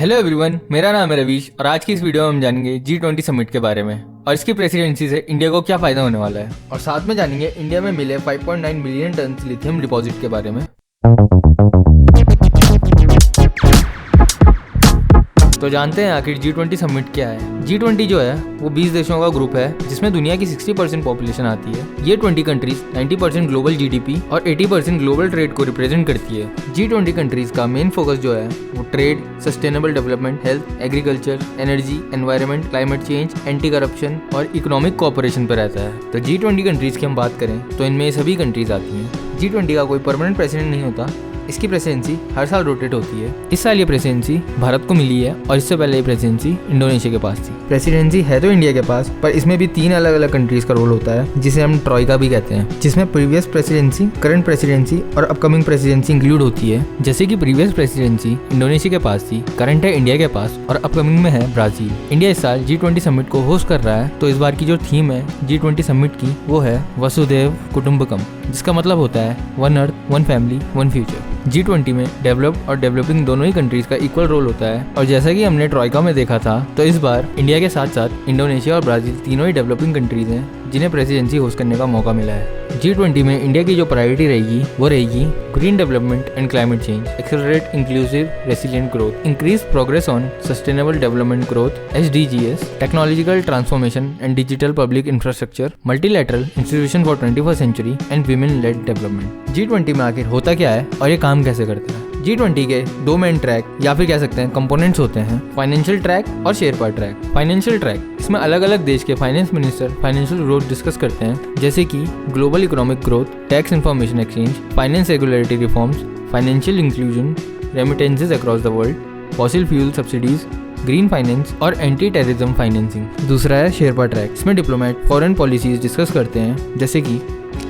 Hello everyone, मेरा नाम है रवीश और आज की इस वीडियो में हम जानेंगे G20 समिट के बारे में और इसकी प्रेसिडेंसी से इंडिया को क्या फायदा होने वाला है। और साथ में जानेंगे इंडिया में मिले 5.9 मिलियन टन लिथियम डिपॉजिट के बारे में। तो जानते हैं आखिर G20 समिट क्या है। G20 जो है वो 20 देशों का ग्रुप है जिसमें दुनिया की 60% पॉपुलेशन आती है। ये 20 कंट्रीज 90% ग्लोबल जीडीपी और 80% ग्लोबल ट्रेड को रिप्रेजेंट करती है। G20 कंट्रीज का मेन फोकस जो है वो trade, sustainable development, health, agriculture, energy, environment, climate change, anti corruption और इकोनॉमिक कोऑपरेशन पर रहता है। तो G20 कंट्रीज की हम बात करें तो इनमें ये सभी कंट्रीज आती हैं। G20 का कोई परमानेंट प्रेसिडेंट नहीं होता, इसकी प्रेसिडेंसी हर साल रोटेट होती है। इस साल ये प्रेसिडेंसी भारत को मिली है और इससे पहले ये प्रेसिडेंसी इंडोनेशिया के पास थी। प्रेसिडेंसी है तो इंडिया के पास, पर इसमें भी 3 अलग अलग कंट्रीज का रोल होता है जिसे हम ट्रॉइका भी कहते हैं, जिसमें प्रीवियस प्रेसिडेंसी, करंट प्रेसिडेंसी और अपकमिंग प्रेसिडेंसी इंक्लूड होती है। जैसे कि प्रीवियस प्रेसिडेंसी इंडोनेशिया के पास थी, करंट है इंडिया के पास और अपकमिंग में है ब्राजील। इंडिया इस साल G20 समिट को होस्ट कर रहा है, तो इस बार की जो थीम है G20 समिट की वो है वसुधैव कुटुंबकम, जिसका मतलब होता है one earth, one family, one future. G20 में डेवलप्ड और डेवलपिंग दोनों ही कंट्रीज का इक्वल रोल होता है और जैसा कि हमने ट्रॉइका में देखा था, तो इस बार इंडिया के साथ साथ इंडोनेशिया और ब्राजील तीनों ही डेवलपिंग कंट्रीज हैं जिन्हें प्रेसिडेंसी होस्ट करने का मौका मिला है। G20 में इंडिया की जो प्रायोरिटी रहेगी वो रहेगी green development and climate change, accelerate inclusive resilient growth, increase progress on sustainable development growth SDGs, technological transformation and digital public infrastructure, multilateral institution for 21st century and women led development. G20 में आखिर होता क्या है और ये काम कैसे करता है? G20 के 2 मेन ट्रैक या फिर कह सकते हैं कंपोनेंट्स होते हैं, फाइनेंशियल ट्रैक और शेरपा ट्रैक। फाइनेंशियल ट्रैक इसमें अलग अलग देश के finance minister financial growth discuss करते हैं, जैसे कि global economic growth, tax information exchange, finance regulatory reforms, financial inclusion, remittances across the world, fossil fuel subsidies, green finance और एंटी टेररिज्म फाइनेंसिंग। दूसरा है शेरपा ट्रैक, इसमें डिप्लोमेट फॉरेन पॉलिसीज डिस्कस करते हैं, जैसे कि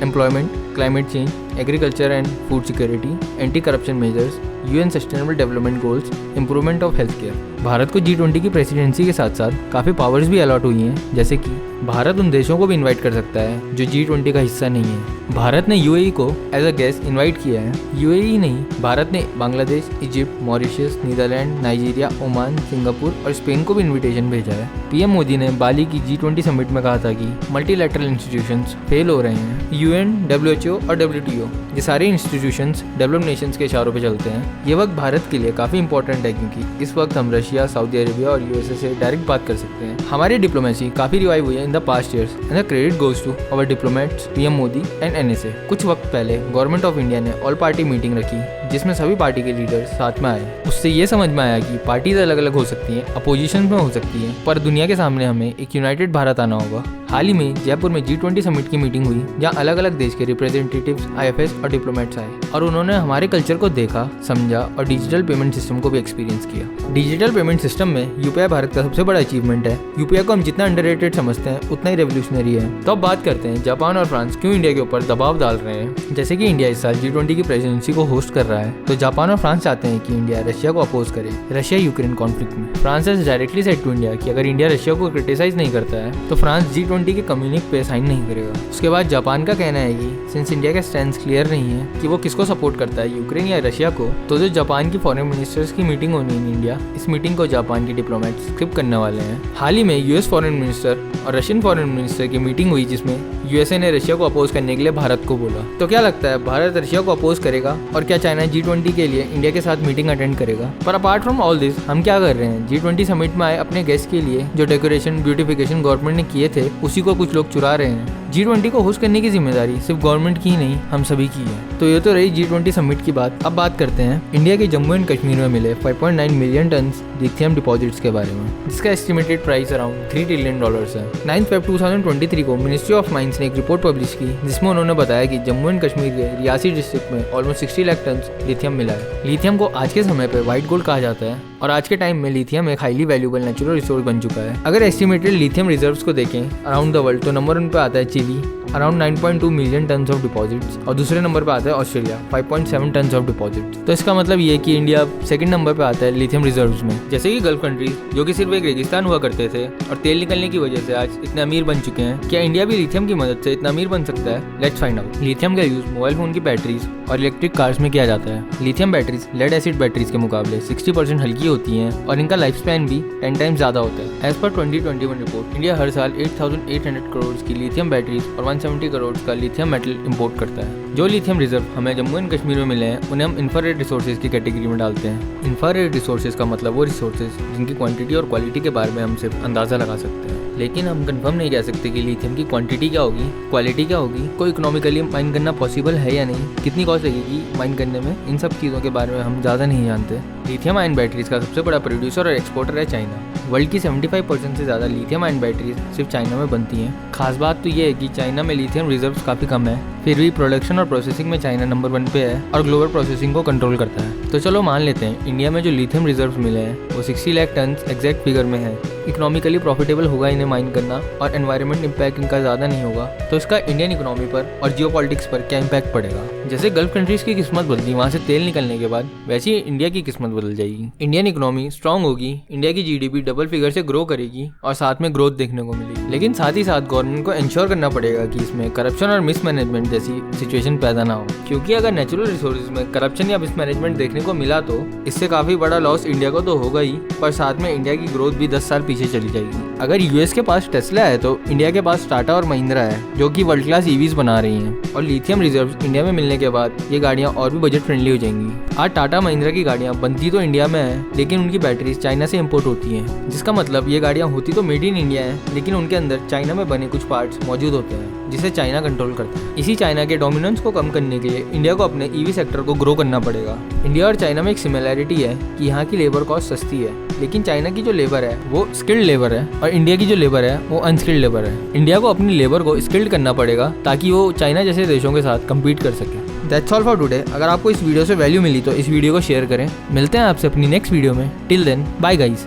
employment, climate change, agriculture and food security, anti corruption measures, UN sustainable development goals, improvement of health care. Bharat को G20 की प्रेसिडेंसी के साथ साथ काफ़ी पावर्स भी अलॉट हुई हैं, जैसे कि भारत उन देशों को भी इनवाइट कर सकता है जो G20 का हिस्सा नहीं है। भारत ने UAE को एज अ गेस्ट इनवाइट किया है। UAE नहीं, भारत ने Bangladesh, Egypt, Mauritius, Netherland, Nigeria, Oman, Singapore और स्पेन को भी इन्विटेशन भेजा है। PM मोदी ने बाली की G20 समिट में कहा था कि मल्टीलैटरल इंस्टीट्यूशंस फेल हो रहे हैं। UN, WHO और WTO ये सारे इंस्टीट्यूशंस डेवलप्ड नेशंस के इशारों पे चलते हैं। ये वक्त भारत के लिए काफ़ी इंपॉर्टेंट है क्योंकि इस वक्त हम रशिया, सऊदी अरेबिया और USA से डायरेक्ट बात कर सकते हैं। हमारी डिप्लोमेसी काफ़ी रिवाइव हुई है in the past years and the credit goes to our diplomats, PM Modi and NSA। कुछ वक्त पहले गवर्नमेंट ऑफ इंडिया ने ऑल पार्टी मीटिंग रखी जिसमें सभी पार्टी के लीडर्स साथ में आए। उससे ये समझ में आया कि पार्टीज अलग अलग हो सकती हैं, अपोजिशन में हो सकती हैं, पर दुनिया के सामने हमें एक यूनाइटेड भारत आना होगा। हाल ही में जयपुर में G20 समिट की मीटिंग हुई जहाँ अलग अलग देश के रिप्रेजेंटेटिव्स, IFS और डिप्लोमेट्स आए और उन्होंने हमारे कल्चर को देखा, समझा और डिजिटल पेमेंट सिस्टम को भी एक्सपीरियंस किया। डिजिटल पेमेंट सिस्टम में UPI भारत का सबसे बड़ा अचीवमेंट है। UPI को हम जितना अंडररेटेड समझते हैं उतना ही रेवोल्यूशनरी है। तो अब बात करते हैं जापान और फ्रांस क्यों इंडिया के ऊपर दबाव डाल रहे हैं। जैसे कि इंडिया इस साल G20 की प्रेसिडेंसी को होस्ट कर रहा है, तो जापान और फ्रांस चाहते हैं कि इंडिया रशिया को अपोज करे रशिया यूक्रेन कॉन्फ्लिक्ट में। France has directly said to India कि अगर इंडिया रशिया को क्रिटिसाइज नहीं करता है तो फ्रांस G20 के कम्युनिक पे साइन नहीं करेगा। उसके बाद जापान का कहना है कि सिंस इंडिया का स्टैंड क्लियर नहीं है कि वो किसको सपोर्ट करता है, यूक्रेन या रशिया को, तो जो जापान की फॉरेन मिनिस्टर्स की मीटिंग होनी इन इंडिया, इस मीटिंग को जापान के डिप्लोमेट स्किप करने वाले हैं। हाल ही में US फॉरेन मिनिस्टर और रशियन फॉरेन मिनिस्टर की मीटिंग हुई जिसमें USA ने रशिया को अपोज करने के लिए भारत को बोला। तो क्या लगता है, भारत रशिया को अपोज करेगा और क्या चाइना G20 के लिए इंडिया के साथ मीटिंग अटेंड करेगा? पर अपार्ट फ्रॉम ऑल दिस हम क्या कर रहे हैं, G20 समिट में आए अपने गेस्ट के लिए जो डेकोरेशन, ब्यूटिफिकेशन गवर्नमेंट ने किए थे उसी को कुछ लोग चुरा रहे हैं। G20 को होस्ट करने की जिम्मेदारी सिर्फ गवर्नमेंट की ही नहीं, हम सभी की है। तो ये तो रही G20 समिट की बात। अब बात करते हैं इंडिया के जम्मू एंड कश्मीर में मिले 5.9 मिलियन टन लिथियम डिपॉजिट्स के बारे में, जिसका एस्टिमेटेड प्राइस अराउंड $3 ट्रिलियन है। 9 Feb 2023 को मिनिस्ट्री ऑफ माइंस ने एक रिपोर्ट पब्लिश की जिसमें उन्होंने बताया कि जम्मू एंड कश्मीर के रियासी डिस्ट्रिक्ट में ऑलमोस्ट 60 लाख टन लिथियम मिला है। लिथियम को आज के समय पे व्हाइट गोल्ड कहा जाता है और आज के टाइम में लिथियम एक हाईली वैल्यूएबल नेचुरल रिसोर्स बन चुका है। अगर एस्टिमेटेड लिथियम रिजर्व्स को देखें अराउंड द वर्ल्ड, तो नंबर 1 पे आता है Chile, around 9.2 million ton of deposits, और दूसरे नंबर पे आता है ऑस्ट्रेलिया 5.7 टन ऑफ डिपॉजिट्स। तो इसका मतलब ये कि इंडिया सेकंड नंबर पे आता है लिथियम रिजर्व्स में। जैसे कि गल्फ कंट्रीज जो कि सिर्फ एक रेगिस्तान हुआ करते थे और तेल निकलने की वजह से आज इतने अमीर बन चुके हैं, क्या इंडिया भी लिथियम की मदद से इतना अमीर बन सकता है? Let's find out. लिथियम का यूज मोबाइल फोन की बैटरीज और इलेक्ट्रिक कार्स में किया जाता है। Lithium batteries lead acid batteries के मुकाबले 60% हल्की होती हैं और इनका लाइफ स्पैन भी 10 टाइम्स ज़्यादा होता है। एज पर 2021 रिपोर्ट, इंडिया हर साल 8,800 करोड़ की लिथियम बैटरीज और 170 करोड़ का लिथियम मेटल इंपोर्ट करता है। जो लिथियम रिजर्व हमें जम्मू एंड कश्मीर में मिले हैं उन्हें हम इंफ्रारेड रिसोर्सेज की कैटेगरी में डालते हैं। इंफ्रारेड रिसोर्सेज का मतलब वो रिसोर्सेज जिनकी क्वांटिटी और क्वालिटी के बारे में हम सिर्फ अंदाज़ा लगा सकते हैं, लेकिन हम कंफर्म नहीं कह सकते कि लिथियम की क्वांटिटी क्या होगी, क्वालिटी क्या होगी, कोई इकोनॉमिकली माइन करना पॉसिबल है या नहीं, कितनी कॉस्ट लगेगी माइन करने में, इन सब चीज़ों के बारे में हम ज़्यादा नहीं जानते। लिथियम आयन बैटरीज का सबसे बड़ा प्रोड्यूसर और एक्सपोर्टर है चाइना। वर्ल्ड की 75% से ज़्यादा लिथियम आयन बैटरीज सिर्फ चाइना में बनती हैं। खास बात तो ये है कि चाइना में लिथियम रिजर्व्स काफ़ी कम है, फिर भी प्रोडक्शन और प्रोसेसिंग में चाइना नंबर 1 पे है और ग्लोबल प्रोसेसिंग को कंट्रोल करता है। तो चलो मान लेते हैं इंडिया में जो लिथियम रिजर्व्स मिले हैं वो 60 लाख टन एग्जैक्ट फिगर में है। इकोनॉमिकली प्रॉफिटेबल होगा इन्हें माइन करना और एनवायरनमेंट इम्पैक्ट इनका ज़्यादा नहीं होगा, तो इसका इंडियन इकोनॉमी पर और जियोपॉलिटिक्स पर क्या इम्पैक्ट पड़ेगा। जैसे गल्फ कंट्रीज की किस्मत बदली वहाँ से तेल निकलने के बाद, वैसे ही इंडिया की किस्मत बदल जाएगी। इंडियन इकोनॉमी स्ट्रांग होगी, इंडिया की जीडीपी डबल फिगर से ग्रो करेगी और साथ में ग्रोथ देखने को मिलेगी। लेकिन साथ ही साथ गवर्नमेंट को इंश्योर करना पड़ेगा कि इसमें करप्शन और मिसमैनेजमेंट जैसी सिचुएशन पैदा ना हो, क्योंकि अगर नेचुरल रिसोर्सेज में करप्शन या मिसमैनेजमेंट देखने को मिला तो इससे काफी बड़ा लॉस इंडिया को तो होगा ही, पर साथ में इंडिया की ग्रोथ भी 10 साल पीछे चली जाएगी। अगर यूएस के पास टेस्ला है तो इंडिया के पास टाटा और महिंद्रा है जो कि वर्ल्ड क्लास ईवीज बना रही हैं, और लिथियम रिजर्व्स इंडिया में मिलने के बाद ये गाड़ियां और भी बजट फ्रेंडली हो जाएंगी। आज टाटा महिंद्रा की गाड़ियां बनती तो इंडिया में है, लेकिन उनकी बैटरीज चाइना से इंपोर्ट होती हैं, जिसका मतलब ये गाड़ियां होती तो मेड इन इंडिया है, लेकिन उनके अंदर चाइना में बने कुछ पार्ट्स मौजूद होते हैं जिसे चाइना कंट्रोल करता है। इसी चाइना के डोमिनेंस को कम करने के लिए इंडिया को अपने ईवी सेक्टर को ग्रो करना पड़ेगा। इंडिया और चाइना में एक सिमिलैरिटी है कि यहाँ की लेबर कॉस्ट सस्ती है, लेकिन चाइना की जो लेबर है वो स्किल्ड लेबर है और इंडिया की जो लेबर है वो अनस्किल्ड लेबर है। इंडिया को अपनी लेबर को स्किल्ड करना पड़ेगा ताकि वो चाइना जैसे देशों के साथ कम्पीट कर सके। That's all for today. अगर आपको इस वीडियो से वैल्यू मिली तो इस वीडियो को शेयर करें। मिलते हैं आपसे अपनी नेक्स्ट वीडियो में। Till then bye guys.